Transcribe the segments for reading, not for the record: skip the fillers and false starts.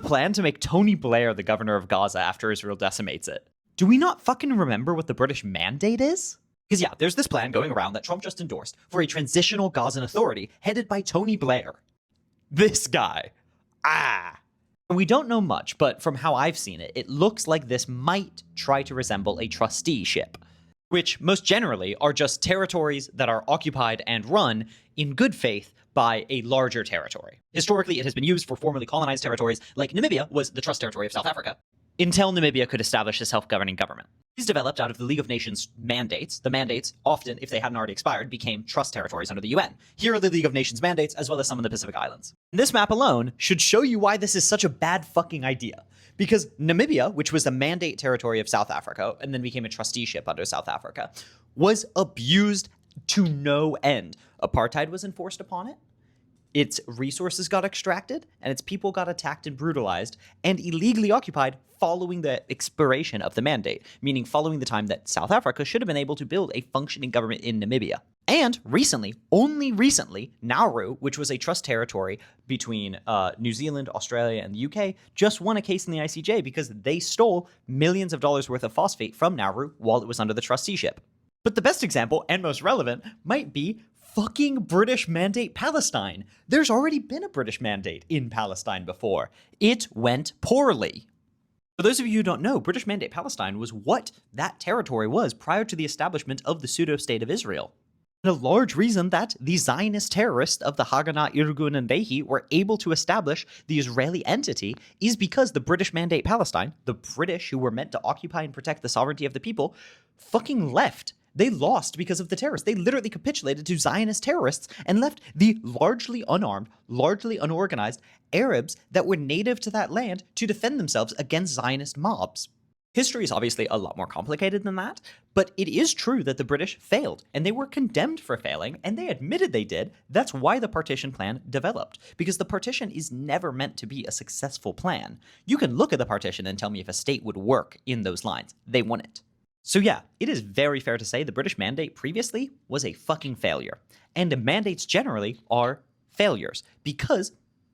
plan to make Tony Blair the governor of Gaza after Israel decimates it. Do we not fucking remember what the British Mandate is? Because yeah, there's this plan going around that Trump just endorsed for a transitional Gazan authority headed by Tony Blair. This guy. We don't know much, but from how I've seen it, it looks like this might try to resemble a trusteeship, which most generally are just territories that are occupied and run in good faith by a larger territory. Historically, it has been used for formerly colonized territories, like Namibia was the trust territory of South Africa, until Namibia could establish a self-governing government. These developed out of the League of Nations mandates. The mandates, often, if they hadn't already expired, became trust territories under the UN. Here are the League of Nations mandates, as well as some of the Pacific Islands. This map alone should show you why this is such a bad fucking idea. Because Namibia, which was the mandate territory of South Africa, and then became a trusteeship under South Africa, was abused to no end. Apartheid was enforced upon it. Its resources got extracted, and its people got attacked and brutalized, and illegally occupied following the expiration of the mandate, meaning following the time that South Africa should have been able to build a functioning government in Namibia. And recently, only recently, Nauru, which was a trust territory between New Zealand, Australia, and the UK, just won a case in the ICJ because they stole millions of dollars worth of phosphate from Nauru while it was under the trusteeship. But the best example, and most relevant, might be fucking British Mandate Palestine. There's already been a British Mandate in Palestine before. It went poorly. For those of you who don't know, British Mandate Palestine was what that territory was prior to the establishment of the pseudo-state of Israel. And a large reason that the Zionist terrorists of the Haganah, Irgun, and Lehi were able to establish the Israeli entity is because the British Mandate Palestine, the British who were meant to occupy and protect the sovereignty of the people, fucking left. They lost because of the terrorists. They literally capitulated to Zionist terrorists and left the largely unarmed, largely unorganized Arabs that were native to that land to defend themselves against Zionist mobs. History is obviously a lot more complicated than that, but it is true that the British failed, and they were condemned for failing, and they admitted they did. That's why the partition plan developed, because the partition is never meant to be a successful plan. You can look at the partition and tell me if a state would work in those lines. They wouldn't. So yeah, it is very fair to say the British Mandate previously was a fucking failure. And mandates generally are failures because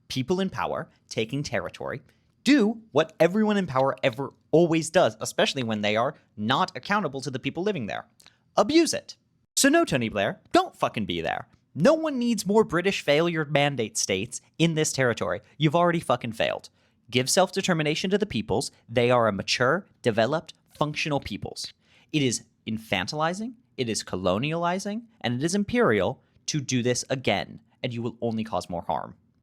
people in power taking territory do what everyone in power ever always does, especially when they are not accountable to the people living there. Abuse it. So no, Tony Blair, don't fucking be there. No one needs more British failure mandate states in this territory. You've already fucking failed. Give self-determination to the peoples. They are a mature, developed, functional peoples. It is infantilizing, it is colonializing, and it is imperial to do this again, and you will only cause more harm.